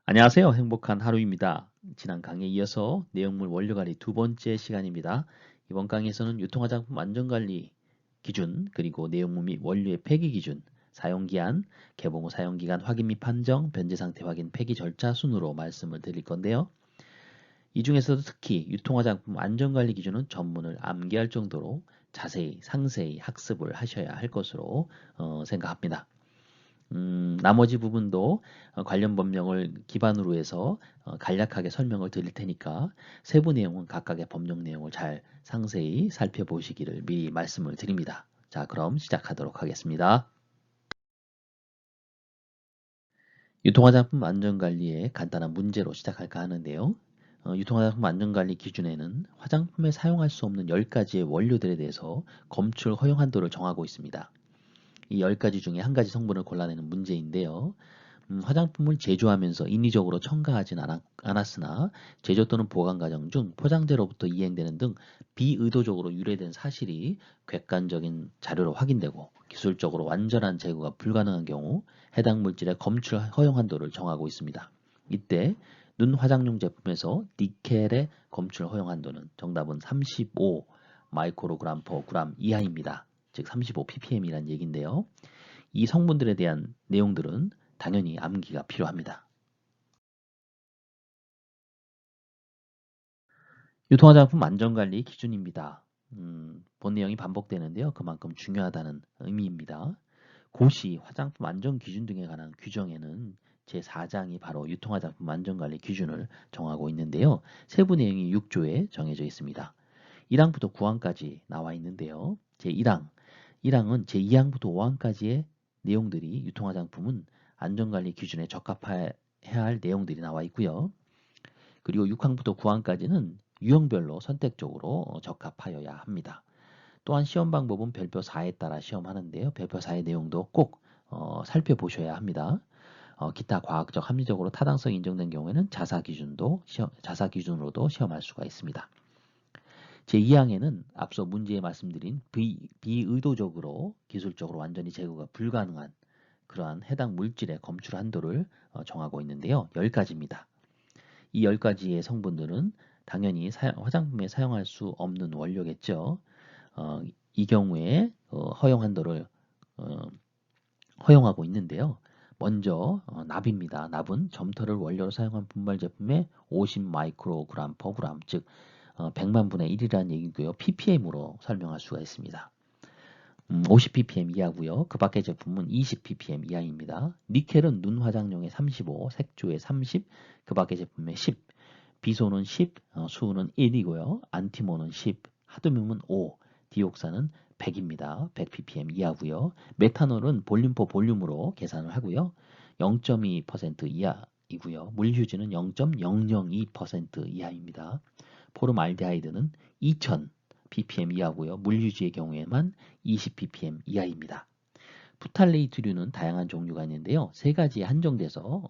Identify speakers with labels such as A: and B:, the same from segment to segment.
A: 안녕하세요. 행복한 하루입니다. 지난 강의에 이어서 내용물 원료관리 두 번째 시간입니다. 이번 강의에서는 유통화장품 안전관리 기준, 그리고 내용물 및 원료의 폐기 기준, 사용기한, 개봉 후 사용기간 확인 및 판정, 변제 상태 확인, 폐기 절차 순으로 말씀을 드릴 건데요. 이 중에서도 특히 유통화장품 안전관리 기준은 전문을 암기할 정도로 자세히 상세히 학습을 하셔야 할 것으로 생각합니다. 나머지 부분도 관련 법령을 기반으로 해서 간략하게 설명을 드릴 테니까 세부 내용은 각각의 법령 내용을 잘 상세히 살펴보시기를 미리 말씀을 드립니다. 자, 그럼 시작하도록 하겠습니다. 유통화장품 안전관리의 간단한 문제로 시작할까 하는데요. 유통화장품 안전관리 기준에는 화장품에 사용할 수 없는 10가지의 원료들에 대해서 검출 허용 한도를 정하고 있습니다. 이 10가지 중에 한 가지 성분을 골라내는 문제인데요. 화장품을 제조하면서 인위적으로 첨가하진 않았으나 제조 또는 보관 과정 중 포장재로부터 이행되는 등 비의도적으로 유래된 사실이 객관적인 자료로 확인되고 기술적으로 완전한 제거가 불가능한 경우 해당 물질의 검출 허용 한도를 정하고 있습니다. 이때 눈 화장용 제품에서 니켈의 검출 허용 한도는 정답은 35 마이크로그램 퍼 그램 이하입니다. 즉 35 ppm이라는 얘기인데요. 이 성분들에 대한 내용들은 당연히 암기가 필요합니다. 유통화장품 안전관리 기준입니다. 본 내용이 반복되는데요. 그만큼 중요하다는 의미입니다. 고시, 화장품 안전 기준 등에 관한 규정에는 제4장이 바로 유통화장품 안전관리 기준을 정하고 있는데요. 세부 내용이 6조에 정해져 있습니다. 1항부터 9항까지 나와 있는데요. 제1항, 1항은 제2항부터 5항까지의 내용들이 유통화장품은 안전관리 기준에 적합해야 할 내용들이 나와 있고요. 그리고 6항부터 9항까지는 유형별로 선택적으로 적합하여야 합니다. 또한 시험 방법은 별표 4에 따라 시험하는데요. 별표 4의 내용도 꼭 살펴보셔야 합니다. 기타 과학적 합리적으로 타당성이 인정된 경우에는 자사 기준으로도 시험할 수가 있습니다. 제2항에는 앞서 문제에 말씀드린 비의도적으로 기술적으로 완전히 제거가 불가능한 그러한 해당 물질의 검출 한도를 정하고 있는데요. 10가지입니다. 이 10가지의 성분들은 당연히 화장품에 사용할 수 없는 원료겠죠. 이 경우에 허용 한도를 허용하고 있는데요. 먼저 납입니다. 납은 점토를 원료로 사용한 분말 제품의 50 마이크로그램 퍼 그램, 즉 100만 분의 1이라는 얘기고요. ppm으로 설명할 수가 있습니다. 50 ppm 이하고요. 그 밖의 제품은 20 ppm 이하입니다. 니켈은 눈 화장용의 35, 색조의 30, 그 밖의 제품의 10, 비소는 10, 수은은 1이고요. 안티몬은 10, 하드뮴은 5, 디옥산은 100입니다. 100 ppm 이하고요. 메탄올은 볼륨 퍼 볼륨으로 계산을 하고요. 0.2% 이하이고요. 물휴지는 0.002% 이하입니다. 포름알데하이드는 2000 ppm 이하고요. 물휴지의 경우에만 20 ppm 이하입니다. 푸탈레이트류는 다양한 종류가 있는데요. 세 가지에 한정돼서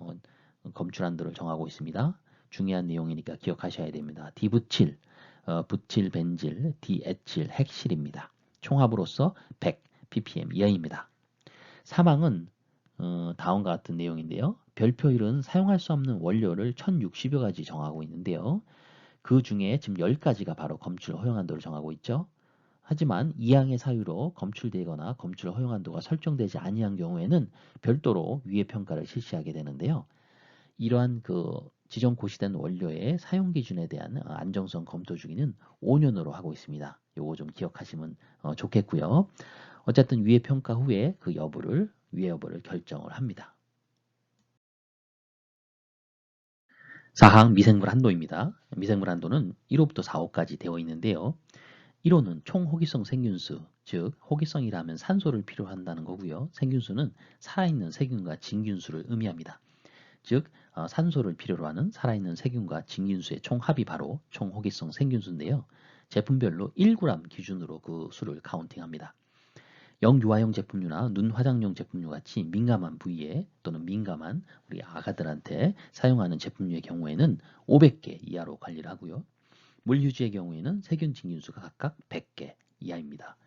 A: 검출 한도를 정하고 있습니다. 중요한 내용이니까 기억하셔야 됩니다. 디부칠, 부칠 벤질, 디에칠, 핵실입니다. 총합으로서 100 ppm 이하입니다. 사망은 다음과 같은 내용인데요. 별표 1은 사용할 수 없는 원료를 1060여 가지 정하고 있는데요. 그 중에 지금 10가지가 바로 검출 허용 한도를 정하고 있죠. 하지만 이항의 사유로 검출되거나 검출 허용 한도가 설정되지 아니한 경우에는 별도로 위해 평가를 실시하게 되는데요. 이러한 지정 고시된 원료의 사용 기준에 대한 안정성 검토 주기는 5년으로 하고 있습니다. 요거 좀 기억하시면 좋겠고요. 어쨌든 위해 평가 후에 위해 여부를 결정을 합니다. 4항 미생물 한도입니다. 미생물 한도는 1호부터 4호까지 되어 있는데요. 1호는 총호기성 생균수, 즉 호기성이라면 산소를 필요로 한다는 거고요. 생균수는 살아있는 세균과 진균수를 의미합니다. 즉 산소를 필요로 하는 살아있는 세균과 진균수의 총합이 바로 총호기성 생균수인데요. 제품별로 1g 기준으로 그 수를 카운팅합니다. 영유아용 제품류나 눈 화장용 제품류 같이 민감한 부위에 또는 민감한 우리 아가들한테 사용하는 제품류의 경우에는 500개 이하로 관리를 하고요. 물휴지의 경우에는 세균 진균수가 각각 100개 이하입니다.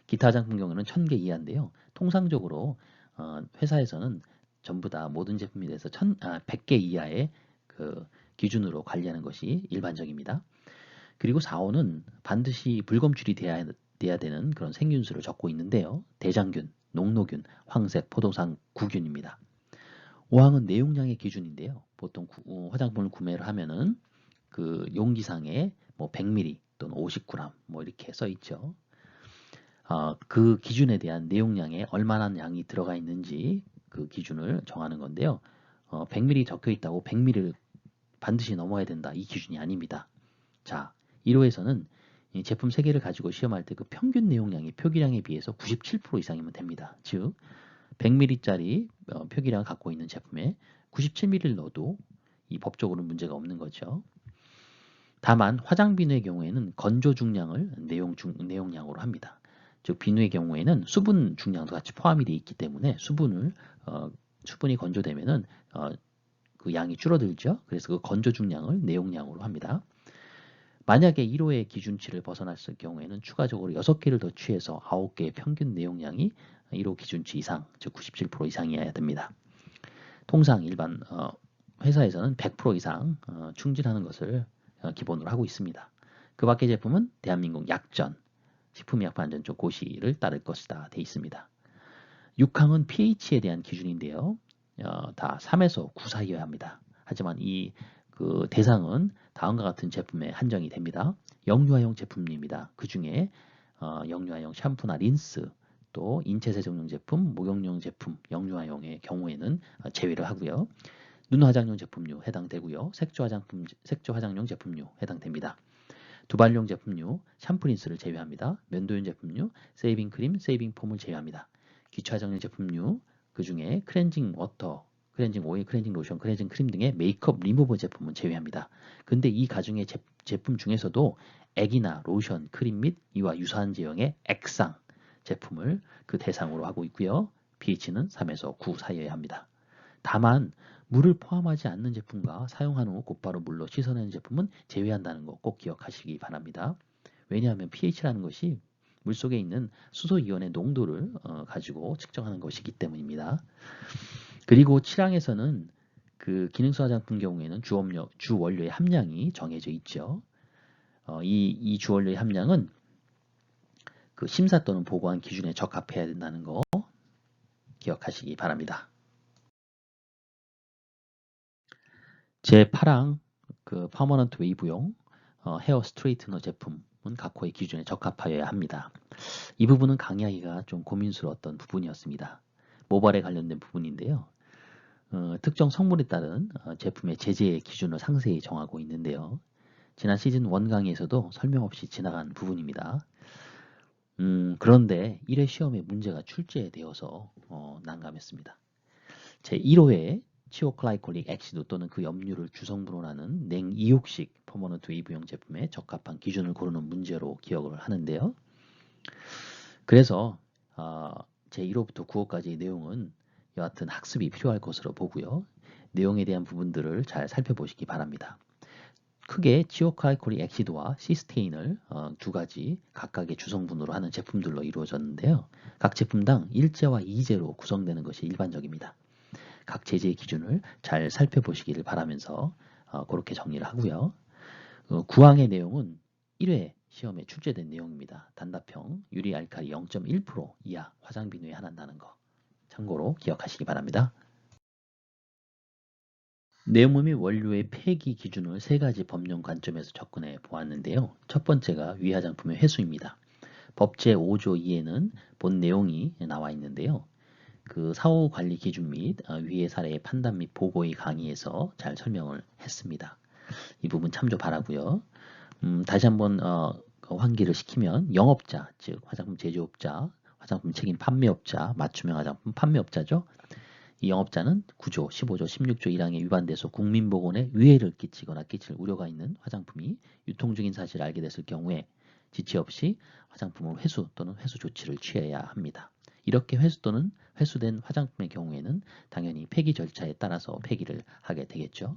A: 기타 화장품 경우는 1000개 이하인데요. 통상적으로 회사에서는 전부 다 모든 제품에 대해서 100개 이하의 그 기준으로 관리하는 것이 일반적입니다. 그리고 4호는 반드시 불검출이 돼야 되는 그런 생균수를 적고 있는데요. 대장균, 녹노균, 황색, 포도상, 구균입니다. 5항은 내용량의 기준인데요. 보통 화장품을 구매를 하면은 그 용기상에 뭐 100ml 또는 50g 뭐 이렇게 써 있죠. 그 기준에 대한 내용량에 얼마나 양이 들어가 있는지 그 기준을 정하는 건데요. 100ml 적혀 있다고 100ml를 반드시 넘어야 된다. 이 기준이 아닙니다. 자, 1호에서는 이 제품 3개를 가지고 시험할 때 그 평균 내용량이 표기량에 비해서 97% 이상이면 됩니다. 즉 100ml짜리 표기량을 갖고 있는 제품에 97ml를 넣어도 이 법적으로 문제가 없는 거죠. 다만 화장 비누의 경우에는 건조 중량을 내용량으로 합니다. 즉 비누의 경우에는 수분 중량도 같이 포함이 되어 있기 때문에 수분이 건조되면은 그 양이 줄어들죠. 그래서 그 건조 중량을 내용량으로 합니다. 만약에 1호의 기준치를 벗어났을 경우에는 추가적으로 6개를 더 취해서 9개의 평균 내용량이 1호 기준치 이상, 즉 97% 이상이어야 됩니다. 통상 일반 회사에서는 100% 이상 충진하는 것을 기본으로 하고 있습니다. 그 밖의 제품은 대한민국 약전, 식품의약품안전처 고시를 따를 것이다 되어 있습니다. 6항은 pH에 대한 기준인데요. 다 3에서 9 사이여야 합니다. 하지만 그 대상은 다음과 같은 제품에 한정이 됩니다. 영유아용 제품입니다. 그 중에 영유아용 샴푸나 린스, 또 인체세정용 제품, 목욕용 제품, 영유아용의 경우에는 제외를 하고요. 눈 화장용 제품류 해당되고요. 색조 화장용 제품류 해당됩니다. 두발용 제품류, 샴푸 린스를 제외합니다. 면도용 제품류, 세이빙 크림, 세이빙 폼을 제외합니다. 기초 화장용 제품류, 그 중에 클렌징 워터, 클렌징 오일, 클렌징 로션, 클렌징 크림 등의 메이크업 리무버 제품은 제외합니다. 근데 이 가중의 제품 중에서도 액이나 로션, 크림 및 이와 유사한 제형의 액상 제품을 그 대상으로 하고 있고요. pH는 3에서 9 사이여야 합니다. 다만 물을 포함하지 않는 제품과 사용한 후 곧바로 물로 씻어내는 제품은 제외한다는 거 꼭 기억하시기 바랍니다. 왜냐하면 pH라는 것이 물속에 있는 수소이온의 농도를 가지고 측정하는 것이기 때문입니다. 그리고 7항에서는 그 기능성 화장품 경우에는 주 원료의 함량이 정해져 있죠. 이 주원료의 함량은 그 심사 또는 보고한 기준에 적합해야 된다는 거 기억하시기 바랍니다. 제8항 그 퍼머넌트 웨이브용 헤어 스트레이트너 제품은 각 호의 기준에 적합하여야 합니다. 이 부분은 강의하기가 좀 고민스러웠던 부분이었습니다. 모발에 관련된 부분인데요. 특정 성분에 따른 제품의 제재의 기준을 상세히 정하고 있는데요. 지난 시즌 1 강의에서도 설명 없이 지나간 부분입니다. 그런데 1회 시험에 문제가 출제되어서 난감했습니다. 제1호에 치오클라이콜릭 액시드 또는 그 염료를 주성분으로 하는 냉이옥식 퍼머넌트 웨이브용 제품에 적합한 기준을 고르는 문제로 기억을 하는데요. 그래서 제1호부터 9호까지의 내용은 여하튼 학습이 필요할 것으로 보고요. 내용에 대한 부분들을 잘 살펴보시기 바랍니다. 크게 치오클라이콜릭 액시드와 시스테인을 두 가지 각각의 주성분으로 하는 제품들로 이루어졌는데요. 각 제품당 1제와 2제로 구성되는 것이 일반적입니다. 각 제재의 기준을 잘 살펴보시기를 바라면서 그렇게 정리를 하고요. 9항의 내용은 1회 시험에 출제된 내용입니다. 단답형 유리알칼리 0.1% 이하 화장비누에 한한다는 거 참고로 기억하시기 바랍니다. 내용물 및 원료의 폐기 기준을 3가지 법령 관점에서 접근해 보았는데요. 첫 번째가 위화장품의 회수입니다. 법 제5조 2에는 본 내용이 나와 있는데요. 그 사후 관리 기준 및 위의 사례의 판단 및 보고의 강의에서 잘 설명을 했습니다. 이 부분 참조 바라고요. 다시 한번 환기를 시키면 영업자, 즉 화장품 제조업자, 화장품 책임 판매업자, 맞춤형 화장품 판매업자죠. 이 영업자는 9조, 15조, 16조 1항에 위반돼서 국민보건에 위해를 끼치거나 끼칠 우려가 있는 화장품이 유통 중인 사실을 알게 됐을 경우에 지체 없이 화장품을 회수 또는 회수 조치를 취해야 합니다. 이렇게 회수 또는 회수된 화장품의 경우에는 당연히 폐기 절차에 따라서 폐기를 하게 되겠죠.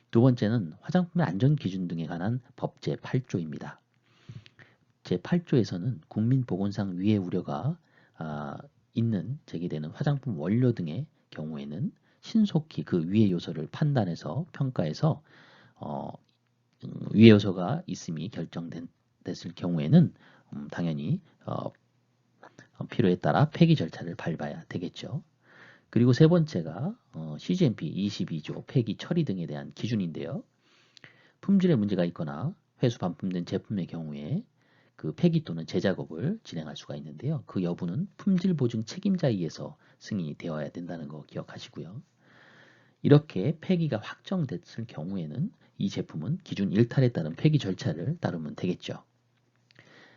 A: 두 번째는 화장품의 안전기준 등에 관한 법 제8조입니다. 제8조에서는 국민보건상 위해 우려가 있는 제기되는 화장품 원료 등의 경우에는 신속히 그 위의 요소를 판단해서 평가해서 위의 요소가 있음이 결정됐을 경우에는 당연히 필요에 따라 폐기 절차를 밟아야 되겠죠. 그리고 세 번째가 CGMP 22조 폐기 처리 등에 대한 기준인데요. 품질에 문제가 있거나 회수 반품된 제품의 경우에 그 폐기 또는 재작업을 진행할 수가 있는데요. 그 여부는 품질 보증 책임자에 의해서 승인이 되어야 된다는 거 기억하시고요. 이렇게 폐기가 확정됐을 경우에는 이 제품은 기준 일탈에 따른 폐기 절차를 따르면 되겠죠.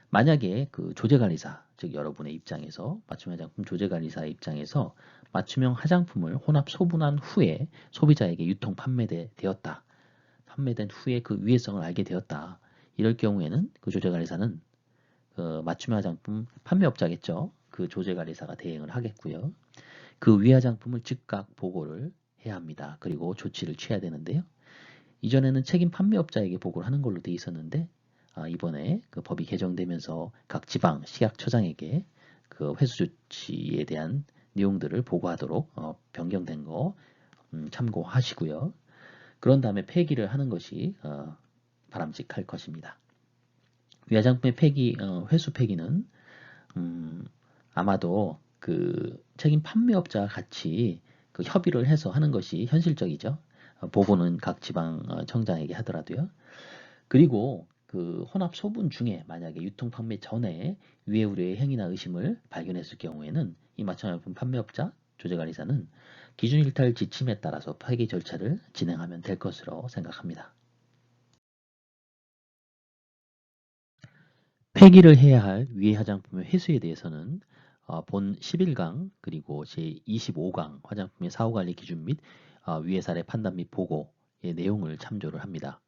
A: 만약에 그 조제관리사, 즉 여러분의 입장에서 맞춤 화장품 조제관리사의 입장에서 맞춤형 화장품을 혼합 소분한 후에 소비자에게 유통 판매되었다. 판매된 후에 그 위해성을 알게 되었다. 이럴 경우에는 그 조제관리사는 그 맞춤 화장품 판매업자겠죠. 그 조제관리사가 대행을 하겠고요. 그 위 화장품을 즉각 보고를 해야 합니다. 그리고 조치를 취해야 되는데요. 이전에는 책임 판매업자에게 보고를 하는 걸로 돼 있었는데 이번에 그 법이 개정되면서 각 지방 식약처장에게 그 회수 조치에 대한 내용들을 보고하도록 변경된 거 참고하시고요. 그런 다음에 폐기를 하는 것이 바람직할 것입니다. 위화장품의 폐기, 회수 폐기는 아마도 그 책임 판매업자와 같이 그 협의를 해서 하는 것이 현실적이죠. 보고는 각 지방 청장에게 하더라도요. 그리고 그 혼합 소분 중에 만약에 유통 판매 전에 위해 우려의 행위나 의심을 발견했을 경우에는 이 맞춤화품 판매업자, 조제관리사는 기준 일탈 지침에 따라서 폐기 절차를 진행하면 될 것으로 생각합니다. 폐기를 해야 할 위해 화장품의 회수에 대해서는 본 11강 그리고 제25강 화장품의 사후관리 기준 및 위해 사례 판단 및 보고의 내용을 참조를 합니다.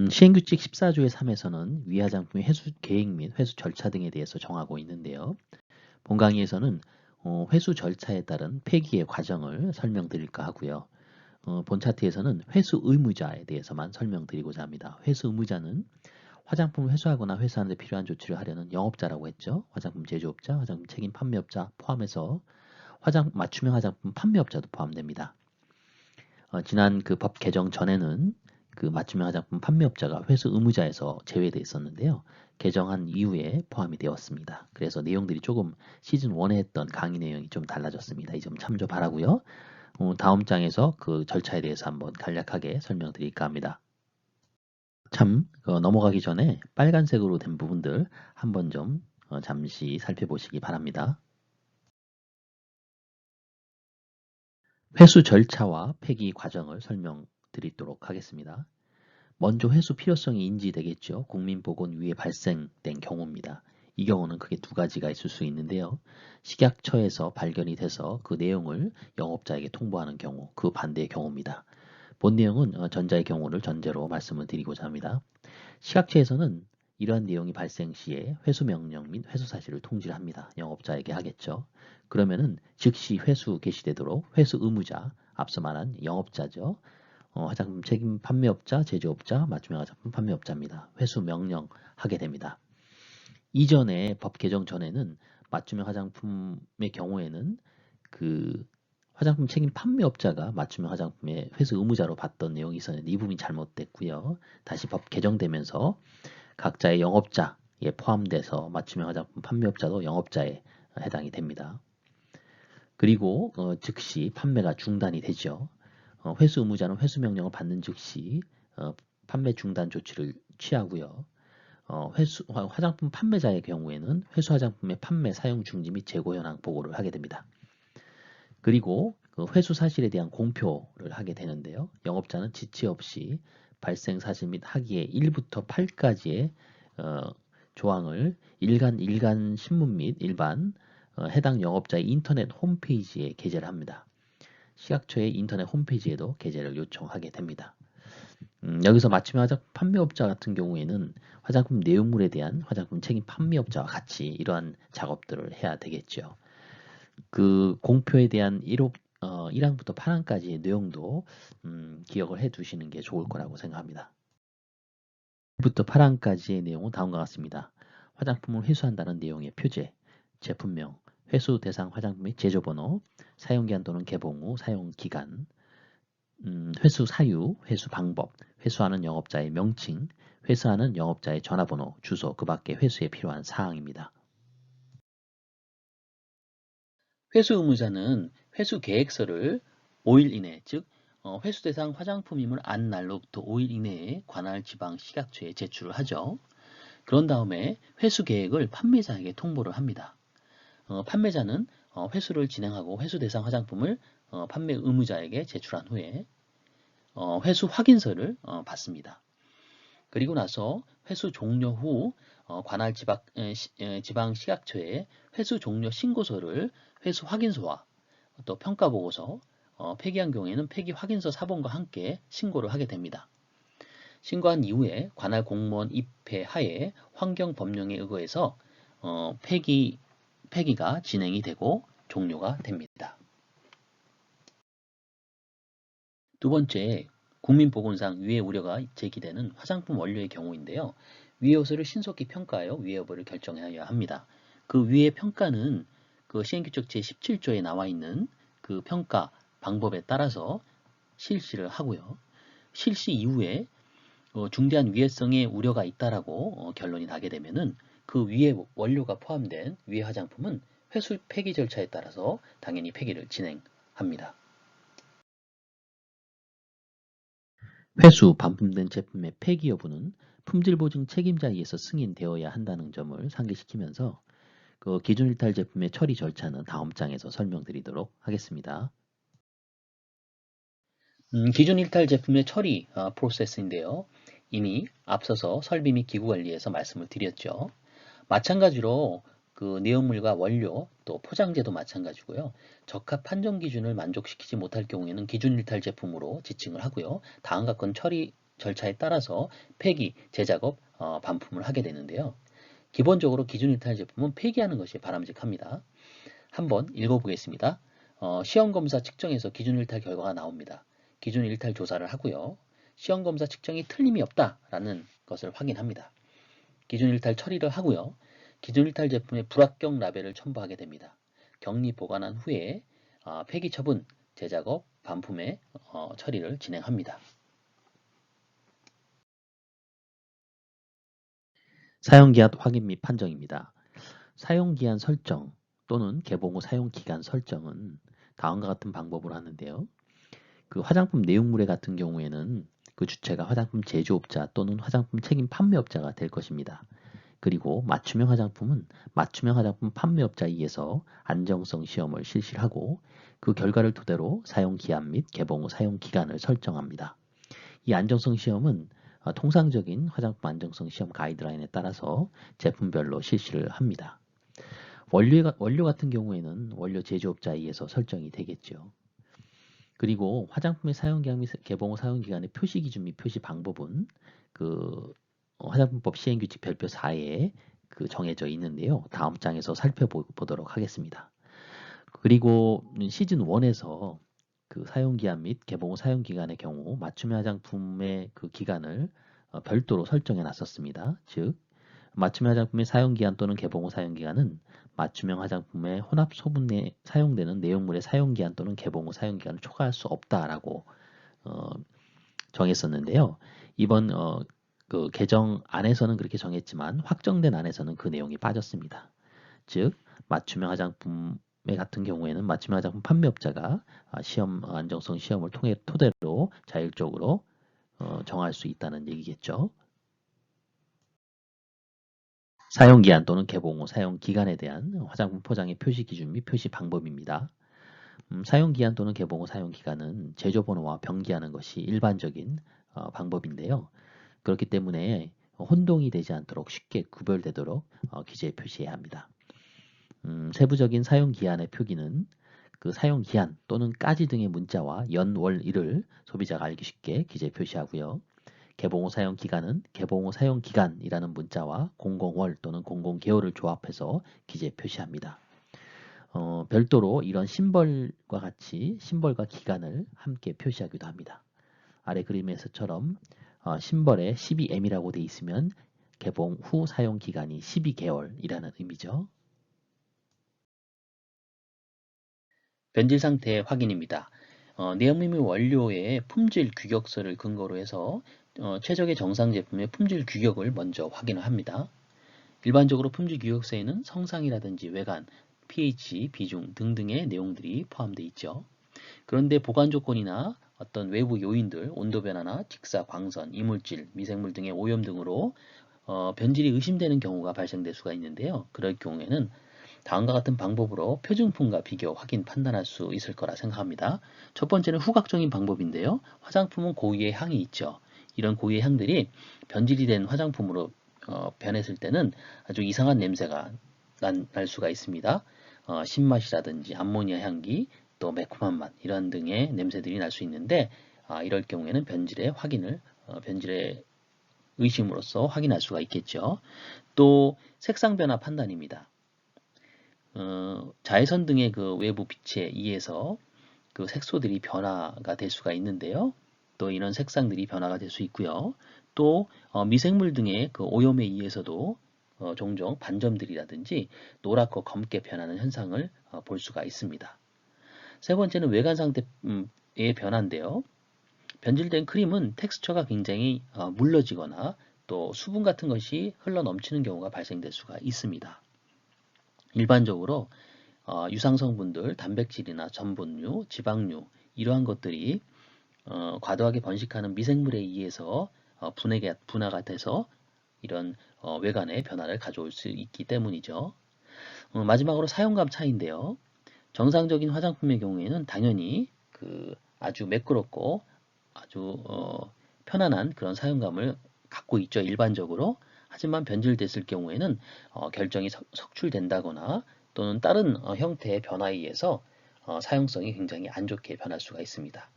A: 시행규칙 14조의 3에서는 위해 화장품의 회수 계획 및 회수 절차 등에 대해서 정하고 있는데요. 본 강의에서는 회수 절차에 따른 폐기의 과정을 설명드릴까 하고요. 본 차트에서는 회수 의무자에 대해서만 설명드리고자 합니다. 회수 의무자는 화장품을 회수하거나 회수하는 데 필요한 조치를 하려는 영업자라고 했죠. 화장품 제조업자, 화장품 책임 판매업자 포함해서 맞춤형 화장품 판매업자도 포함됩니다. 지난 그 법 개정 전에는 그 맞춤형 화장품 판매업자가 회수 의무자에서 제외되어 있었는데요. 개정한 이후에 포함이 되었습니다. 그래서 내용들이 조금 시즌 1에 했던 강의 내용이 좀 달라졌습니다. 이 점 참조 바라고요. 다음 장에서 그 절차에 대해서 한번 간략하게 설명드릴까 합니다. 참 넘어가기 전에 빨간색으로 된 부분들 한번 좀 잠시 살펴보시기 바랍니다. 회수 절차와 폐기 과정을 설명드리도록 하겠습니다. 먼저 회수 필요성이 인지되겠죠. 국민보건위에 발생된 경우입니다. 이 경우는 크게 두 가지가 있을 수 있는데요. 식약처에서 발견이 돼서 그 내용을 영업자에게 통보하는 경우, 그 반대의 경우입니다. 본 내용은 전자의 경우를 전제로 말씀을 드리고자 합니다. 식약처에서는 이러한 내용이 발생 시에 회수 명령 및 회수 사실을 통지를 합니다. 영업자에게 하겠죠. 그러면은 즉시 회수 개시되도록 회수 의무자, 앞서 말한 영업자죠. 화장품 책임 판매업자, 제조업자, 맞춤형 화장품 판매업자입니다. 회수 명령하게 됩니다. 이전에 법 개정 전에는 맞춤형 화장품의 경우에는 그 화장품 책임 판매업자가 맞춤형 화장품의 회수 의무자로 봤던 내용이 있었는데 이 부분이 잘못됐고요. 다시 법 개정되면서 각자의 영업자에 포함돼서 맞춤형 화장품 판매업자도 영업자에 해당이 됩니다. 그리고 즉시 판매가 중단이 되죠. 회수 의무자는 회수 명령을 받는 즉시 판매 중단 조치를 취하고요. 화장품 판매자의 경우에는 회수 화장품의 판매, 사용 중지 및 재고 현황 보고를 하게 됩니다. 그리고 그 회수 사실에 대한 공표를 하게 되는데요. 영업자는 지체 없이 발생 사실 및 하기의 1부터 8까지의 조항을 일간 신문 및 일반 해당 영업자의 인터넷 홈페이지에 게재를 합니다. 식약처의 인터넷 홈페이지에도 게재를 요청하게 됩니다. 여기서 맞춤 화장품 판매업자 같은 경우에는 화장품 내용물에 대한 화장품 책임 판매업자와 같이 이러한 작업들을 해야 되겠죠. 그 공표에 대한 1항부터 8항까지의 내용도 기억을 해 두시는 게 좋을 거라고 생각합니다. 1부터 8항까지의 내용은 다음과 같습니다. 화장품을 회수한다는 내용의 표제, 제품명, 회수 대상 화장품의 제조번호, 사용기한 또는 개봉 후 사용기간, 회수 사유, 회수 방법, 회수하는 영업자의 명칭, 회수하는 영업자의 전화번호, 주소, 그 밖에 회수에 필요한 사항입니다. 회수 의무자는 회수 계획서를 5일 이내, 즉 회수 대상 화장품임을 안 날로부터 5일 이내에 관할 지방 식약처에 제출을 하죠. 그런 다음에 회수 계획을 판매자에게 통보를 합니다. 판매자는 회수를 진행하고 회수 대상 화장품을 판매 의무자에게 제출한 후에 회수 확인서를 받습니다. 그리고 나서 회수 종료 후 관할 지방 식약처에 회수 종료 신고서를 회수 확인서와 또 평가 보고서, 폐기한 경우에는 폐기 확인서 사본과 함께 신고를 하게 됩니다. 신고한 이후에 관할 공무원 입회 하에 환경법령에 의거해서 폐기가 진행이 되고 종료가 됩니다. 두 번째, 국민보건상 위해 우려가 제기되는 화장품 원료의 경우인데요. 위해 요소를 신속히 평가하여 위해 여부를 결정해야 합니다. 그 위해 평가는 그 시행규칙 제17조에 나와 있는 그 평가 방법에 따라서 실시를 하고요. 실시 이후에 중대한 위해성의 우려가 있다라고 결론이 나게 되면은 그 위해 원료가 포함된 위해 화장품은 회수 폐기 절차에 따라서 당연히 폐기를 진행합니다. 회수 반품된 제품의 폐기 여부는 품질 보증 책임자에 의해서 승인되어야 한다는 점을 상기시키면서 그 기준 일탈 제품의 처리 절차는 다음 장에서 설명드리도록 하겠습니다. 기준 일탈 제품의 처리 프로세스인데요. 이미 앞서서 설비 및 기구 관리에서 말씀을 드렸죠. 마찬가지로 그 내용물과 원료 또 포장재도 마찬가지고요. 적합 판정 기준을 만족시키지 못할 경우에는 기준 일탈 제품으로 지칭을 하고요. 다음과 같은 처리 절차에 따라서 폐기, 재작업, 반품을 하게 되는데요. 기본적으로 기준 일탈 제품은 폐기하는 것이 바람직합니다. 한번 읽어보겠습니다. 시험검사 측정에서 기준 일탈 결과가 나옵니다. 기준 일탈 조사를 하고요. 시험검사 측정이 틀림이 없다라는 것을 확인합니다. 기준 일탈 처리를 하고요. 기준 일탈 제품의 불합격 라벨을 첨부하게 됩니다. 격리 보관한 후에 폐기 처분, 재작업, 반품의 처리를 진행합니다. 사용기한 확인 및 판정입니다. 사용기한 설정 또는 개봉 후 사용기간 설정은 다음과 같은 방법으로 하는데요. 그 화장품 내용물의 같은 경우에는 그 주체가 화장품 제조업자 또는 화장품 책임 판매업자가 될 것입니다. 그리고 맞춤형 화장품은 맞춤형 화장품 판매업자에 의해서 안정성 시험을 실시하고 그 결과를 토대로 사용 기한 및 개봉 후 사용 기간을 설정합니다. 이 안정성 시험은 통상적인 화장품 안정성 시험 가이드라인에 따라서 제품별로 실시를 합니다. 원료 같은 경우에는 원료 제조업자에 의해서 설정이 되겠죠. 그리고 화장품의 사용기한 및 개봉 후 사용기간의 표시 기준 및 표시 방법은 그 화장품법 시행규칙 별표 4에 그 정해져 있는데요. 다음 장에서 살펴보도록 하겠습니다. 그리고 시즌 1에서 그 사용기한 및 개봉 후 사용기간의 경우 맞춤형 화장품의 그 기간을 별도로 설정해 놨었습니다. 즉 맞춤형 화장품의 사용기한 또는 개봉 후 사용기간은 맞춤형 화장품의 혼합 소분에 사용되는 내용물의 사용기한 또는 개봉 후 사용기간을 초과할 수 없다라고 어, 정했었는데요. 이번 그 개정 안에서는 그렇게 정했지만 확정된 안에서는 그 내용이 빠졌습니다. 즉 맞춤형 화장품의 같은 경우에는 맞춤형 화장품 판매업자가 시험 안정성 시험을 토대로 자율적으로 정할 수 있다는 얘기겠죠. 사용기한 또는 개봉 후 사용기간에 대한 화장품 포장의 표시 기준 및 표시 방법입니다. 사용기한 또는 개봉 후 사용기간은 제조번호와 병기하는 것이 일반적인 방법인데요. 그렇기 때문에 혼동이 되지 않도록 쉽게 구별되도록 기재에 표시해야 합니다. 세부적인 사용기한의 표기는 그 사용기한 또는 까지 등의 문자와 연, 월, 일을 소비자가 알기 쉽게 기재에 표시하고요. 개봉 후 사용 기간은 개봉 후 사용 기간이라는 문자와 00월 또는 00개월을 조합해서 기재에 표시합니다. 별도로 이런 심벌과 같이 심벌과 기간을 함께 표시하기도 합니다. 아래 그림에서처럼 심벌에 12M이라고 되어 있으면 개봉 후 사용 기간이 12개월이라는 의미죠. 변질 상태 확인입니다. 내용물 및 원료의 품질 규격서를 근거로 해서 최적의 정상 제품의 품질 규격을 먼저 확인을 합니다. 일반적으로 품질 규격서에는 성상이라든지 외관, pH, 비중 등등의 내용들이 포함되어 있죠. 그런데 보관 조건이나 어떤 외부 요인들, 온도 변화나 직사, 광선, 이물질, 미생물 등의 오염 등으로 변질이 의심되는 경우가 발생될 수가 있는데요. 그럴 경우에는 다음과 같은 방법으로 표준품과 비교, 확인, 판단할 수 있을 거라 생각합니다. 첫 번째는 후각적인 방법인데요. 화장품은 고유의 향이 있죠. 이런 고유의 향들이 변질이 된 화장품으로 변했을 때는 아주 이상한 냄새가 날 수가 있습니다. 신맛이라든지 암모니아 향기, 또 매콤한 맛 이런 등의 냄새들이 날 수 있는데 이럴 경우에는 변질의 의심으로써 확인할 수가 있겠죠. 또 색상 변화 판단입니다. 자외선 등의 그 외부 빛에 의해서 그 색소들이 변화가 될 수가 있는데요. 또 이런 색상들이 변화가 될 수 있고요. 또 미생물 등의 그 오염에 의해서도 종종 반점들이라든지 노랗고 검게 변하는 현상을 볼 수가 있습니다. 세 번째는 외관 상태의 변화인데요. 변질된 크림은 텍스처가 굉장히 물러지거나 또 수분 같은 것이 흘러 넘치는 경우가 발생될 수가 있습니다. 일반적으로 유상성분들, 단백질이나 전분류, 지방류 이러한 것들이 과도하게 번식하는 미생물에 의해서 분해가 돼서 이런 외관의 변화를 가져올 수 있기 때문이죠. 마지막으로 사용감 차이인데요. 정상적인 화장품의 경우에는 당연히 그 아주 매끄럽고 아주 편안한 그런 사용감을 갖고 있죠. 일반적으로. 하지만 변질됐을 경우에는 결정이 석출된다거나 또는 다른 형태의 변화에 의해서 사용성이 굉장히 안 좋게 변할 수가 있습니다.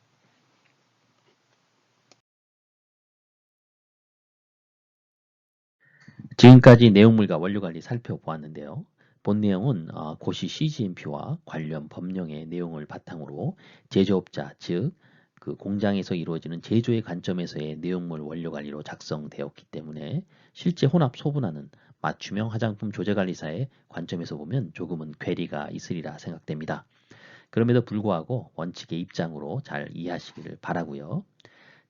A: 지금까지 내용물과 원료 관리 살펴보았는데요. 본 내용은 고시 CGMP와 관련 법령의 내용을 바탕으로 제조업자, 즉 그 공장에서 이루어지는 제조의 관점에서의 내용물 원료 관리로 작성되었기 때문에 실제 혼합 소분하는 맞춤형 화장품 조제관리사의 관점에서 보면 조금은 괴리가 있으리라 생각됩니다. 그럼에도 불구하고 원칙의 입장으로 잘 이해하시기를 바라고요.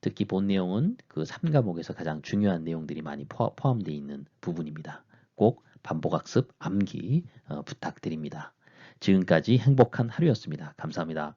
A: 특히 본 내용은 그 3과목에서 가장 중요한 내용들이 많이 포함되어 있는 부분입니다. 꼭 반복학습, 암기 부탁드립니다. 지금까지 행복한 하루였습니다. 감사합니다.